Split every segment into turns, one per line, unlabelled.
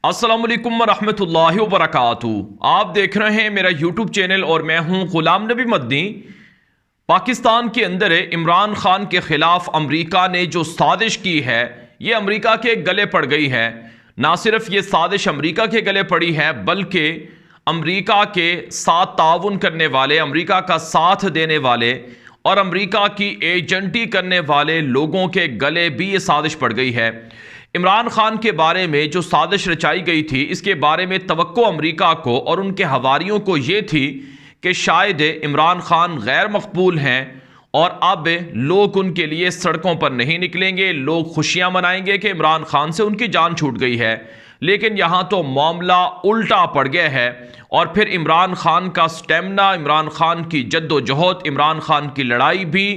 अस्सलाम वालेकुम रहमतुल्लाहि व बरकातुहू। आप देख रहे हैं मेरा यूट्यूब चैनल और मैं हूं गुलाम नबी मदनी। पाकिस्तान के अंदर इमरान खान के खिलाफ अमेरिका ने जो साजिश की है ये अमेरिका के गले पड़ गई है। ना सिर्फ ये साजिश अमेरिका के गले पड़ी है बल्कि अमेरिका के साथ ताउन करने वाले, अमेरिका का साथ देने वाले और अमेरिका की एजेंटी करने वाले लोगों के गले भी ये साजिश पड़ गई है। इमरान खान के बारे में जो साजिश रचाई गई थी इसके बारे में तवक्को अमेरिका को और उनके हवारियों को ये थी कि शायद इमरान खान गैर मकबूल हैं और अब लोग उनके लिए सड़कों पर नहीं निकलेंगे, लोग खुशियां मनाएंगे कि इमरान खान से उनकी जान छूट गई है। लेकिन यहां तो मामला उल्टा पड़ गया है और फिर इमरान खान का स्टेमिना, इमरान खान की जद्दोजहद, इमरान खान की लड़ाई भी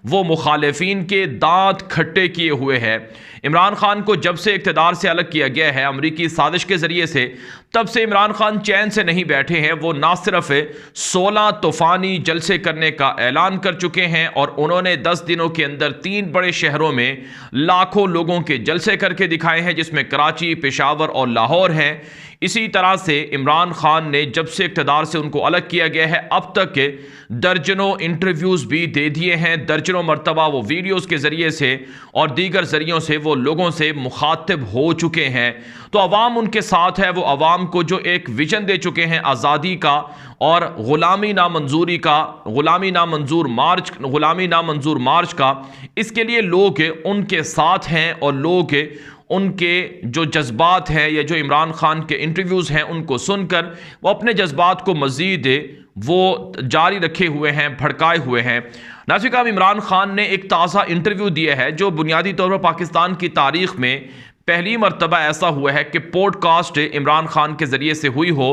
वो मुखालिफिन के दांत खट्टे किए हुए है। इमरान खान को जब से इक़्तिदार से अलग किया गया है अमरीकी साजिश के ज़रिए से, तब से इमरान खान चैन से नहीं बैठे हैं। वो ना सिर्फ 16 तूफ़ानी जलसे करने का ऐलान कर चुके हैं और उन्होंने 10 दिनों के अंदर 3 बड़े शहरों में लाखों लोगों के जलसे करके दिखाए हैं, जिसमें कराची, पेशावर और लाहौर हैं। इसी तरह से इमरान खान ने जब से इक़्तिदार से उनको अलग किया गया है अब तक दर्जनों इंटरव्यूज़ भी दे दिए हैं, दर्जनों मरतबा वो वीडियोज़ के ज़रिए से और दीगर ज़रियों से वो लोगों से मुखातिब हो चुके हैं। तो अवाम उनके साथ है, वो अवाम को जो एक विजन दे चुके हैं आज़ादी का और ग़ुलामी नामंजूरी का, ग़ुलामी नामंजूर मार्च का, इसके लिए लोग उनके साथ हैं और लोग उनके जो जज्बात हैं या जो इमरान खान के इंटरव्यूज़ हैं उनको सुनकर वो अपने जज्बात को मज़ीद वो जारी रखे हुए हैं, भड़काए हुए हैं। नाज़रीन, इमरान खान ने एक ताज़ा इंटरव्यू दिया है जो बुनियादी तौर पर पाकिस्तान की तारीख़ में पहली मरतबा ऐसा हुआ है कि पॉडकास्ट इमरान खान के ज़रिए से हुई हो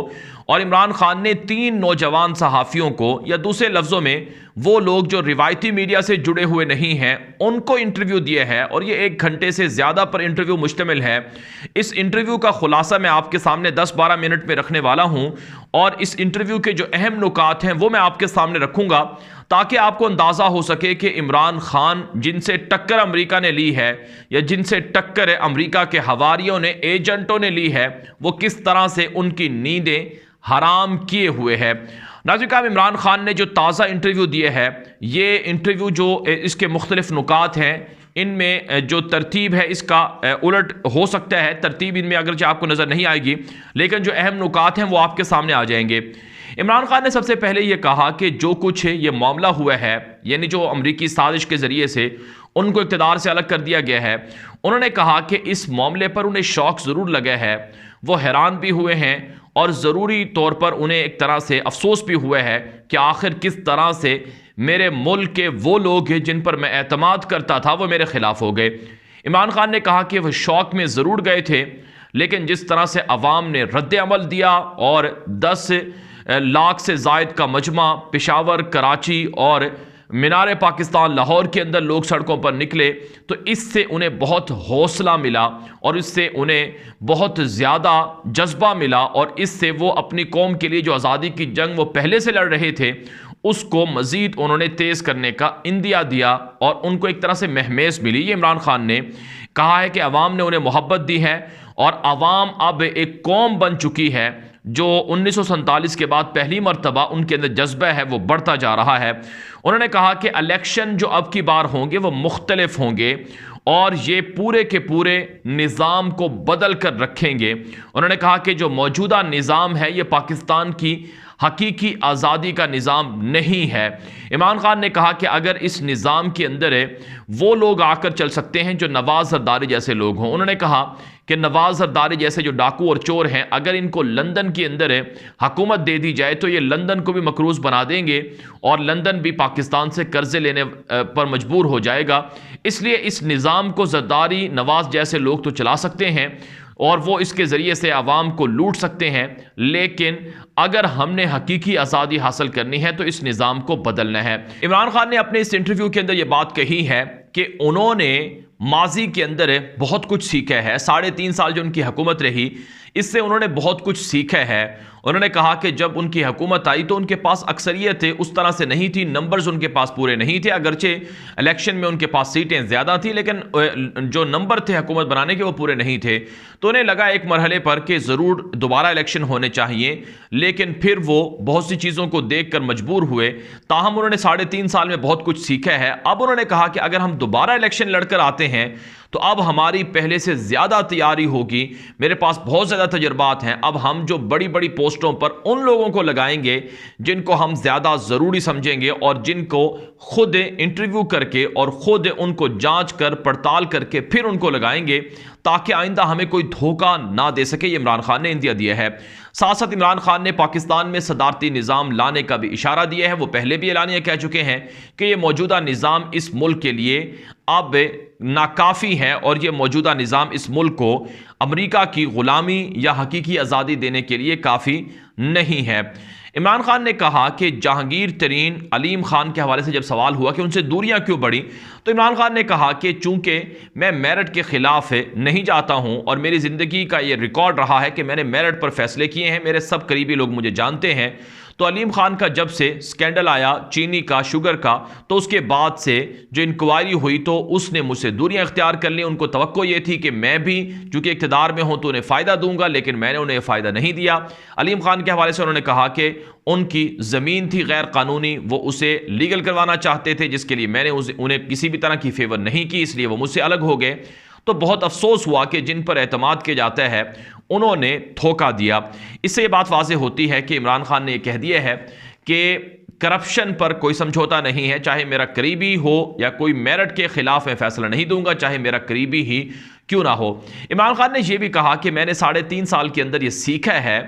और इमरान खान ने 3 नौजवान सहाफ़ियों को, या दूसरे लफ्ज़ों में वो लोग जो रिवायती मीडिया से जुड़े हुए नहीं हैं, उनको इंटरव्यू दिया है और ये 1 घंटे से ज़्यादा पर इंटरव्यू मुश्तमिल है। इस इंटरव्यू का खुलासा मैं आपके सामने 10-12 मिनट में रखने वाला हूँ और इस इंटरव्यू के जो अहम नुकात हैं वो मैं आपके सामने रखूँगा ताकि आपको अंदाज़ा हो सके कि इमरान खान जिनसे टक्कर अमेरिका ने ली है या जिनसे टक्कर अमेरिका के हवारियों ने, एजेंटों ने ली है, वो किस तरह से उनकी नींदें हराम किए हुए है। नाज़रीन, इमरान खान ने जो ताज़ा इंटरव्यू दिया है, ये इंटरव्यू जो इसके मुख्तलिफ नुकात हैं, इनमें जो तरतीब है इसका उलट हो सकता है, तरतीब इनमें अगरचे आपको नज़र नहीं आएगी, लेकिन जो अहम नुकात हैं वो आपके सामने आ जाएंगे। इमरान खान ने सबसे पहले ये कहा कि जो कुछ ये मामला हुआ है, यानी जो अमरीकी साजिश के ज़रिए से उनको इक़्तिदार से अलग कर दिया गया है, उन्होंने कहा कि इस मामले पर उन्हें शौक ज़रूर लगा है, वो हैरान भी हुए हैं और ज़रूरी तौर पर उन्हें एक तरह से अफसोस भी हुआ है कि आखिर किस तरह से मेरे मुल्क के वो लोग हैं जिन पर मैं एतमाद करता था वो मेरे ख़िलाफ़ हो गए। इमरान खान ने कहा कि वह शौक में ज़रूर गए थे, लेकिन जिस तरह से अवाम ने रद्द अमल दिया और 10 लाख से ज़ायद का मजमा पेशावर, कराची और मीनार पाकिस्तान लाहौर के अंदर लोग सड़कों पर निकले, तो इससे उन्हें बहुत हौसला मिला और इससे उन्हें बहुत ज़्यादा जज्बा मिला और इससे वो अपनी कौम के लिए जो आज़ादी की जंग वो पहले से लड़ रहे थे उसको मज़ीद उन्होंने तेज़ करने का इंदिया दिया और उनको एक तरह से महमेस मिली। ये इमरान खान ने कहा है कि अवाम ने उन्हें मोहब्बत दी है और अवाम अब एक कौम बन चुकी है जो 1947 के बाद पहली मरतबा उनके अंदर जज्बा है वो बढ़ता जा रहा है। उन्होंने कहा कि इलेक्शन जो अब की बार होंगे वो मुख्तलिफ होंगे और ये पूरे के पूरे निज़ाम को बदल कर रखेंगे। उन्होंने कहा कि जो मौजूदा निज़ाम है ये पाकिस्तान की हकीकी आज़ादी का निज़ाम नहीं है। इमरान खान ने कहा कि अगर इस निज़ाम के अंदर वो लोग आकर चल सकते हैं जो नवाज़ ज़रदारी जैसे लोग हों। उन्होंने कहा कि नवाज़ ज़रदारी जैसे जो डाकू और चोर हैं, अगर इनको लंदन के अंदर हुकूमत दे दी जाए तो ये लंदन को भी मकरूज़ बना देंगे और लंदन भी पाकिस्तान से कर्ज़े लेने पर मजबूर हो जाएगा। इसलिए इस निज़ाम को ज़रदारी, नवाज़ जैसे लोग तो चला सकते हैं और वो इसके ज़रिए से आवाम को लूट सकते हैं, लेकिन अगर हमने हकीकी आज़ादी हासिल करनी है तो इस निज़ाम को बदलना है। इमरान खान ने अपने इस इंटरव्यू के अंदर ये बात कही है कि उन्होंने माजी के अंदर बहुत कुछ सीखा है। 3.5 साल जो उनकी हुकूमत रही, इससे उन्होंने बहुत कुछ सीखा है उन्होंने कहा कि जब उनकी हुकूमत आई तो उनके पास अक्सरियत उस तरह से नहीं थी, नंबर्स उनके पास पूरे नहीं थे, अगरचे इलेक्शन में उनके पास सीटें ज़्यादा थी लेकिन जो नंबर थे हुकूमत बनाने के वो पूरे नहीं थे। तो उन्हें लगा एक मरहले पर कि ज़रूर दोबारा इलेक्शन होने चाहिए, लेकिन फिर वो बहुत सी चीज़ों को देख कर मजबूर हुए। ताहम उन्होंने 3.5 साल में बहुत कुछ सीखा है। अब उन्होंने कहा कि अगर हम दोबारा इलेक्शन लड़कर आते हैं तो अब हमारी पहले से ज़्यादा तैयारी होगी, मेरे पास बहुत ज़्यादा तजर्बात हैं। अब हम जो बड़ी बड़ी पोस्टों पर उन लोगों को लगाएंगे जिनको हम ज़्यादा ज़रूरी समझेंगे और जिनको खुद इंटरव्यू करके और ख़ुद उनको जांच कर पड़ताल करके फिर उनको लगाएंगे, ताकि आइंदा हमें कोई धोखा ना दे सके। ये इमरान खान ने इंदिया दिया है। साथ साथ इमरान खान ने पाकिस्तान में सदारती निज़ाम लाने का भी इशारा दिया है। वो पहले भी एलानिया कह चुके हैं कि ये मौजूदा निज़ाम इस मुल्क के लिए अब नाकाफ़ी है और ये मौजूदा निज़ाम इस मुल्क को अमरीका की ग़ुलामी या हकीकी आज़ादी देने के लिए काफ़ी नहीं है। इमरान खान ने कहा कि जहांगीर तरीन अलीम खान के हवाले से जब सवाल हुआ कि उनसे दूरियां क्यों बढ़ी, तो इमरान खान ने कहा कि चूंकि मैं मेरिट के खिलाफ नहीं जाता हूं और मेरी ज़िंदगी का ये रिकॉर्ड रहा है कि मैंने मेरिट पर फैसले किए हैं, मेरे सब करीबी लोग मुझे जानते हैं। तो अलीम खान का जब से स्कैंडल आया चीनी का, शुगर का, तो उसके बाद से जो इंक्वायरी हुई तो उसने मुझसे दूरियां इख्तियार कर ली। उनको तवक्को ये थी कि मैं भी चूंकि इक़्तिदार में हूं तो उन्हें फ़ायदा दूंगा, लेकिन मैंने उन्हें फ़ायदा नहीं दिया। अलीम खान के हवाले से उन्होंने कहा कि उनकी ज़मीन थी गैर कानूनी, वो उसे लीगल करवाना चाहते थे, जिसके लिए मैंने उन्हें किसी भी तरह की फेवर नहीं की, इसलिए वो मुझसे अलग हो गए। तो बहुत अफसोस हुआ कि जिन पर एतमाद किया जाता है उन्होंने धोखा दिया। इससे ये बात वाज़ेह होती है कि इमरान खान ने यह कह दिया है कि करप्शन पर कोई समझौता नहीं है, चाहे मेरा करीबी हो या कोई मेरिट के खिलाफ मैं फैसला नहीं दूंगा, चाहे मेरा करीबी ही क्यों ना हो। इमरान खान ने यह भी कहा कि मैंने 3.5 साल के अंदर यह सीखा है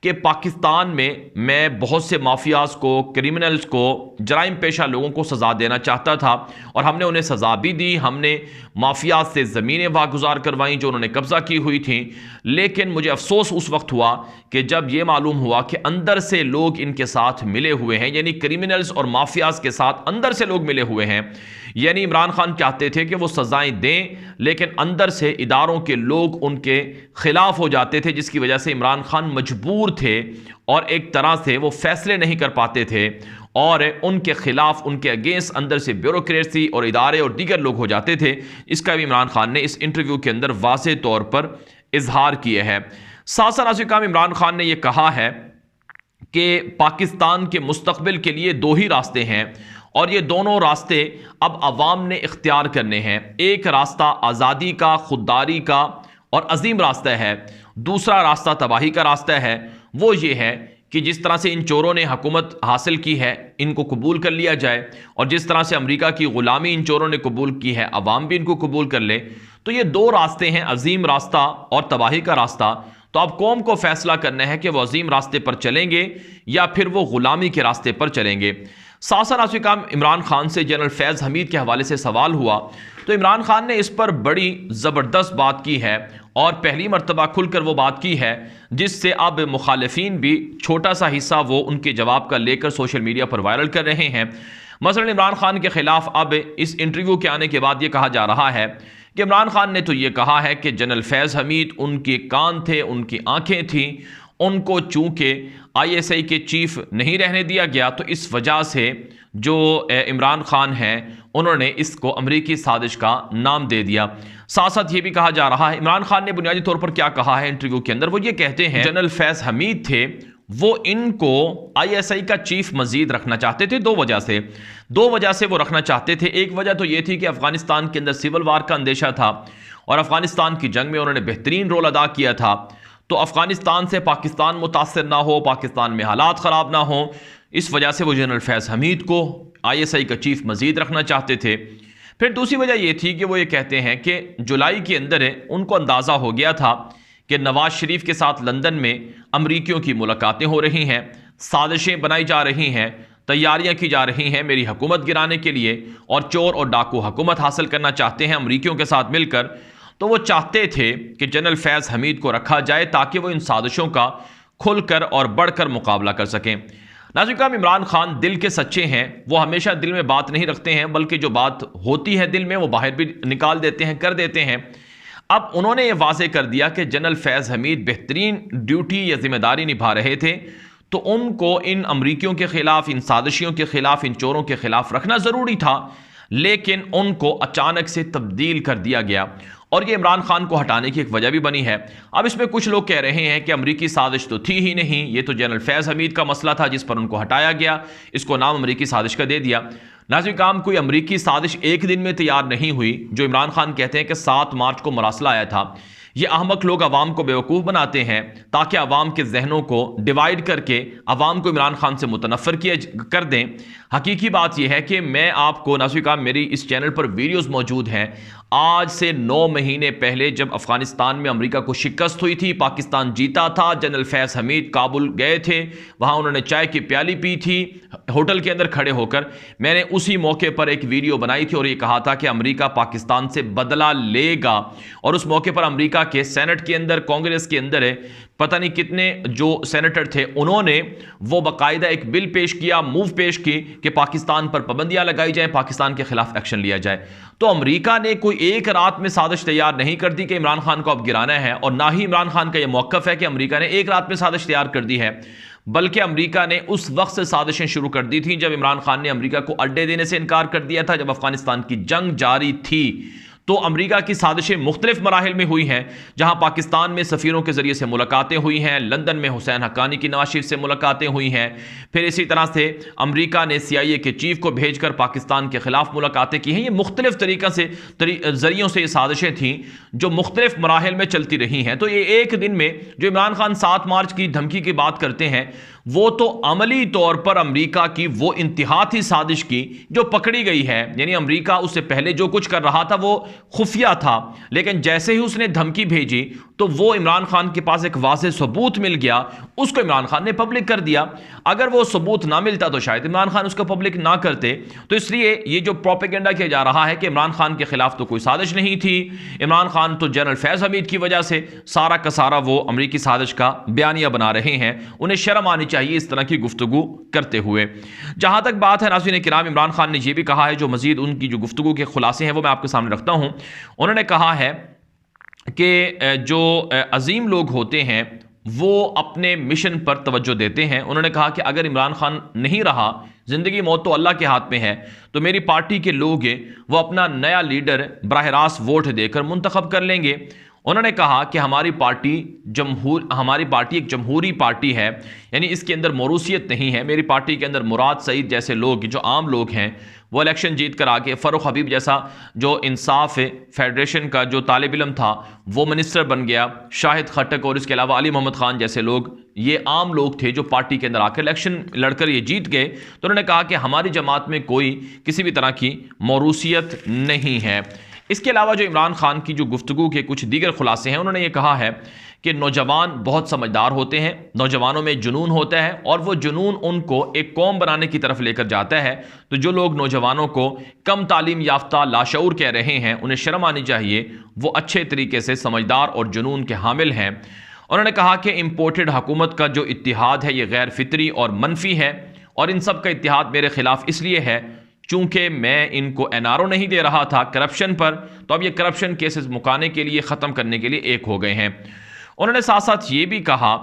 कि पाकिस्तान में मैं बहुत से माफियाज को, क्रिमिनल्स को, जराइम पेशा लोगों को सज़ा देना चाहता था और हमने उन्हें सज़ा भी दी। हमने माफियाज से ज़मीनें वागुजार करवाई जो उन्होंने कब्ज़ा की हुई थी। लेकिन मुझे अफसोस उस वक्त हुआ कि जब यह मालूम हुआ कि अंदर से लोग इनके साथ मिले हुए हैं, यानी क्रिमिनल्स और माफियाज के साथ अंदर से लोग मिले हुए हैं। यानी इमरान खान चाहते थे कि वो सज़ाएं दें, लेकिन अंदर से इदारों के लोग उनके खिलाफ हो जाते थे, जिसकी वजह से इमरान खान मजबूर थे और एक तरह से वो फैसले नहीं कर पाते थे और उनके खिलाफ, उनके अगेंस्ट अंदर से ब्यूरोक्रेसी और इदारे और दीगर लोग हो जाते थे। इसका भी इमरान खान ने इस इंटरव्यू के अंदर वाज़ेह तौर पर इजहार किया है। साथ साथ इमरान खान ने यह कहा है कि पाकिस्तान के मुस्तकबिल के लिए 2 ही रास्ते हैं और ये दोनों रास्ते अब अवाम ने इख्तियार करने हैं। एक रास्ता आज़ादी का, खुददारी का और अजीम रास्ता है, दूसरा रास्ता तबाही का रास्ता है। वो ये है कि जिस तरह से इन चोरों ने हुकूमत हासिल की है इनको कबूल कर लिया जाए और जिस तरह से अमेरिका की ग़ुलामी इन चोरों ने कबूल की है अवाम भी इनको कबूल कर ले। तो ये 2 रास्ते हैं, अजीम रास्ता और तबाही का रास्ता। तो अब कौम को फैसला करना है कि वो अजीम रास्ते पर चलेंगे या फिर वो ग़ुलामी के रास्ते पर चलेंगे। साथ इमरान खान से जनरल फैज़ हमीद के हवाले से सवाल हुआ तो इमरान खान ने इस पर बड़ी ज़बरदस्त बात की है और पहली मरतबा खुलकर वो बात की है जिससे अब मुखालिफिन भी छोटा सा हिस्सा वो उनके जवाब का लेकर सोशल मीडिया पर वायरल कर रहे हैं। मसलन इमरान खान के खिलाफ अब इस इंटरव्यू के आने के बाद ये कहा जा रहा है कि इमरान खान ने तो ये कहा है कि जनरल फैज़ हमीद उनके कान थे, उनकी आंखें थीं, उनको चूंकि ISI के चीफ नहीं रहने दिया गया तो इस वजह से जो इमरान खान हैं उन्होंने इसको अमरीकी साजिश का नाम दे दिया। साथ साथ ये भी कहा जा रहा है, इमरान खान ने बुनियादी तौर पर क्या कहा है इंटरव्यू के अंदर, वो ये कहते हैं जनरल फैज़ हमीद थे वो इनको ISI का चीफ मजीद रखना चाहते थे। 2 वजह से वो रखना चाहते थे। एक वजह तो ये थी कि अफगानिस्तान के अंदर सिविल वार का अंदेशा था और अफगानिस्तान की जंग में उन्होंने बेहतरीन रोल अदा किया था, तो अफगानिस्तान से पाकिस्तान मुतासर ना हो, पाकिस्तान में हालात ख़राब ना हो, इस वजह से वो जनरल फैज़ हमीद को ISI का चीफ मजीद रखना चाहते थे। फिर दूसरी वजह ये थी कि वो ये कहते हैं कि जुलाई के अंदर उनको अंदाज़ा हो गया था कि नवाज शरीफ के साथ लंदन में अमरीकियों की मुलाकातें हो रही हैं, साजिशें बनाई जा रही हैं, तैयारियां की जा रही हैं मेरी हुकूमत गिराने के लिए और चोर और डाकू हुकूमत हासिल करना चाहते हैं अमरीकियों के साथ मिलकर। तो वो चाहते थे कि जनरल फैज़ हमीद को रखा जाए ताकि वो इन साजिशों का खुलकर और बढ़कर मुकाबला कर सकें। नाज़रीन, इमरान खान दिल के सच्चे हैं, वो हमेशा दिल में बात नहीं रखते हैं बल्कि जो बात होती है दिल में वो बाहर भी निकाल देते हैं, कर देते हैं। अब उन्होंने ये वाज़ेह कर दिया कि जनरल फैज़ हमीद बेहतरीन ड्यूटी या जिम्मेदारी निभा रहे थे, तो उनको इन अमरीकियों के ख़िलाफ़, इन साजिशियों के ख़िलाफ़, इन चोरों के ख़िलाफ़ रखना ज़रूरी था, लेकिन उनको अचानक से तब्दील कर दिया गया और ये इमरान खान को हटाने की एक वजह भी बनी है। अब इसमें कुछ लोग कह रहे हैं कि अमरीकी साजिश तो थी ही नहीं, ये तो जनरल फैज़ हमीद का मसला था जिस पर उनको हटाया गया, इसको नाम अमरीकी साजिश का दे दिया। नाज़रीन काम, कोई अमरीकी साजिश एक दिन में तैयार नहीं हुई। जो इमरान खान कहते हैं कि 7 मार्च को मरासला आया था, ये अहमक लोग अवाम को बेवकूफ़ बनाते हैं ताकि अवाम के जहनों को डिवाइड करके अवाम को इमरान खान से मुतनफ़र कर दें। हकीकी बात यह है कि मैं आपको, नाज़रीन काम, मेरी इस चैनल पर वीडियोज़ मौजूद हैं आज से 9 महीने पहले जब अफगानिस्तान में अमेरिका को शिकस्त हुई थी, पाकिस्तान जीता था, जनरल फैज़ हमीद काबुल गए थे, वहाँ उन्होंने चाय की प्याली पी थी होटल के अंदर खड़े होकर। मैंने उसी मौके पर एक वीडियो बनाई थी और ये कहा था कि अमेरिका पाकिस्तान से बदला लेगा, और उस मौके पर अमेरिका के सेनेट के अंदर, कांग्रेस के अंदर पता नहीं कितने जो सेनेटर थे, उन्होंने वो बाकायदा एक बिल पेश किया, मूव पेश की कि पाकिस्तान पर पाबंदियां लगाई जाए, पाकिस्तान के खिलाफ एक्शन लिया जाए। तो अमेरिका ने कोई एक रात में साजिश तैयार नहीं कर दी कि इमरान खान को अब गिराना है, और ना ही इमरान खान का यह मौकफ है कि अमेरिका ने एक रात में साजिश तैयार कर दी है, बल्कि अमेरिका ने उस वक्त से साजिशें शुरू कर दी थी जब इमरान खान ने अमेरिका को अड्डे देने से इनकार कर दिया था, जब अफगानिस्तान की जंग जारी थी। तो अमेरिका की साजिशें मुख्तलिफ मराहिल में हुई हैं, जहां पाकिस्तान में सफ़ीरों के ज़रिए से मुलाकातें हुई हैं, लंदन में हुसैन हक्कानी की नवाज शरीफ से मुलाकातें हुई हैं, फिर इसी तरह से अमेरिका ने CIA के चीफ को भेजकर पाकिस्तान के ख़िलाफ़ मुलाकातें की हैं। ये मुख्तलिफ तरीक़ा से ज़रियों से ये साजिशें थीं जो मुख्तलिफ मराहिल में चलती रही हैं। तो ये एक दिन में जो इमरान खान 7 मार्च की धमकी की बात करते हैं, वो तो अमली तौर पर अमेरिका की वो इंतहा थी साजिश की जो पकड़ी गई है। यानी अमेरिका उससे पहले जो कुछ कर रहा था वो खुफिया था, लेकिन जैसे ही उसने धमकी भेजी तो वो इमरान खान के पास एक वाज़ेह सबूत मिल गया, उसको इमरान खान ने पब्लिक कर दिया। अगर वो सबूत ना मिलता तो शायद इमरान खान उसको पब्लिक ना करते। तो इसलिए ये जो प्रोपेगेंडा किया जा रहा है कि इमरान खान के खिलाफ तो कोई साजिश नहीं थी, इमरान खान तो जनरल फैज़ हमीद की वजह से सारा का सारा वो अमरीकी साजिश का बयानिया बना रहे हैं, उन्हें शर्म आनी चाहिए इस तरह की गुफ्तगू करते हुए। जहां तक बात है नाज़रीन किराम, इमरान खान ने यह भी कहा है, जो मजीद उनकी जो गुफ्तगू के खुलासे हैं वो मैं आपके सामने रखता हूं। उन्होंने कहा है कि जो अजीम लोग होते हैं वो अपने मिशन पर तवज्जो देते हैं। उन्होंने कहा कि अगर इमरान खान नहीं रहा, ज़िंदगी मौत तो अल्लाह के हाथ में है, तो मेरी पार्टी के लोग वो अपना नया लीडर बराह रास्त वोट देकर मुंतखब कर लेंगे। उन्होंने कहा कि हमारी पार्टी एक जमहूरी पार्टी है, यानी इसके अंदर मौरूसियत नहीं है। मेरी पार्टी के अंदर मुराद सईद जैसे लोग, जो आम लोग हैं, वो इलेक्शन जीत कर आके, फ़ारूक हबीब जैसा जो इंसाफ फेडरेशन का जो तालिब इल्म था वो मिनिस्टर बन गया, शाहिद खट्टक और इसके अलावा अली मोहम्मद खान जैसे लोग, ये आम लोग थे जो पार्टी के अंदर आकर इलेक्शन लड़कर ये जीत गए। तो उन्होंने कहा कि हमारी जमात में कोई किसी भी तरह की मौरूसियत नहीं है। इसके अलावा जो इमरान खान की जो गुफ्तगू के कुछ दीगर खुलासे हैं, उन्होंने ये कहा है कि नौजवान बहुत समझदार होते हैं, नौजवानों में जुनून होता है और वो जुनून उनको एक कौम बनाने की तरफ लेकर जाता है। तो जो लोग नौजवानों को कम तालीम याफ्ता, लाशऊर कह रहे हैं, उन्हें शर्म आनी चाहिए, वो अच्छे तरीके से समझदार और जुनून के हामिल हैं। उन्होंने कहा कि इम्पोर्टेड हुकूमत का जो इत्तिहाद है ये गैर फितरी और मनफी है, और इन सब का इत्तिहाद मेरे खिलाफ इसलिए है चूंकि मैं इनको NRO नहीं दे रहा था करप्शन पर, तो अब ये करप्शन केसेस मुकाने के लिए, ख़त्म करने के लिए एक हो गए हैं। उन्होंने साथ साथ ये भी कहा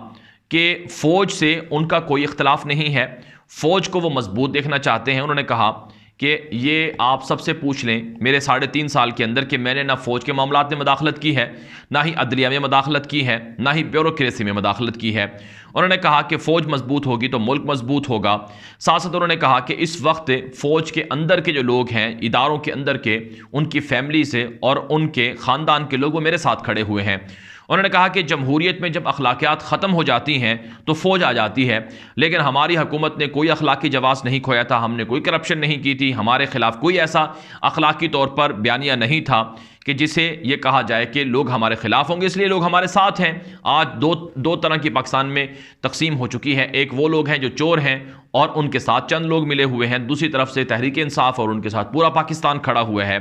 कि फ़ौज से उनका कोई इख्तलाफ नहीं है, फ़ौज को वो मजबूत देखना चाहते हैं। उन्होंने कहा कि ये आप सबसे पूछ लें मेरे 3.5 साल के अंदर कि मैंने ना फ़ौज के मामलात में मदाखलत की है, ना ही अदलिया में मदाखलत की है, ना ही ब्यूरोक्रेसी में मदाखलत की है। उन्होंने कहा कि फ़ौज मजबूत होगी तो मुल्क मजबूत होगा। साथ साथ उन्होंने कहा कि इस वक्त फ़ौज के अंदर के जो लोग हैं, इदारों के अंदर के, उनकी फैमिली से और उनके ख़ानदान के लोग वो मेरे साथ खड़े हुए हैं। उन्होंने कहा कि जमहूरियत में जब अखलाकियात ख़त्म हो जाती हैं तो फ़ौज आ जाती है, लेकिन हमारी हुकूमत ने कोई अखलाकी जवाज़ नहीं खोया था, हमने कोई करप्शन नहीं की थी, हमारे ख़िलाफ़ कोई ऐसा अखलाकी तौर पर बयानिया नहीं था कि जिसे ये कहा जाए कि लोग हमारे खिलाफ होंगे इसलिए लोग हमारे साथ हैं। आज दो तरह की पाकिस्तान में तकसीम हो चुकी है, एक वो लोग हैं जो चोर हैं और उनके साथ चंद लोग मिले हुए हैं, दूसरी तरफ से तहरीक इंसाफ और उनके साथ पूरा पाकिस्तान खड़ा हुआ है।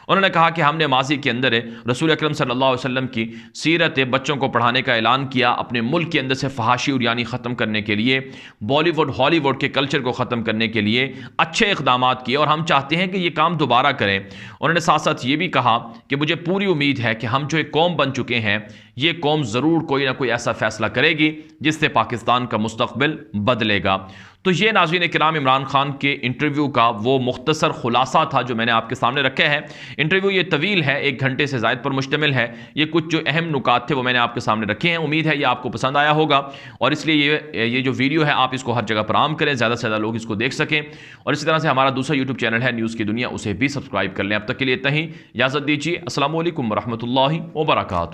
उन्होंने कहा कि हमने माजी के अंदर रसूल अकरम सल्लल्लाहु अलैहि वसल्लम की सीरत बच्चों को पढ़ाने का ऐलान किया, अपने मुल्क के अंदर से फहाशी और यानी ख़त्म करने के लिए, बॉलीवुड हॉलीवुड के कल्चर को ख़त्म करने के लिए अच्छे इक़दामात किए और हम चाहते हैं कि ये काम दोबारा करें। उन्होंने साथ साथ ये भी कहा कि मुझे पूरी उम्मीद है कि हम जो एक कौम बन चुके हैं, ये कौम ज़रूर कोई ना कोई ऐसा फैसला करेगी जिससे पाकिस्तान का मुस्तकबिल बदलेगा। तो ये नाज़रीन किराम इमरान खान के इंटरव्यू का वो मुख्तसर खुलासा था जो मैंने आपके सामने रखे हैं। इंटरव्यू ये तवील है, 1 घंटे से ज़ायद पर मुश्तमिल है। ये कुछ जो अहम नुकात थे वो मैंने आपके सामने रखे हैं। उम्मीद है ये आपको पसंद आया होगा और इसलिए ये जो वीडियो है आप इसको हर जगह पर आम करें, ज़्यादा से ज़्यादा लोग इसको देख सकें। और इसी तरह से हमारा दूसरा यूट्यूब चैनल है न्यूज़ की दुनिया, उसे भी सब्सक्राइब कर लें। अब तक के लिए इतना ही, इजाज़त दीजिए। अस्सलामु अलैकुम वरहमतुल्लाहि वबरकातुहू।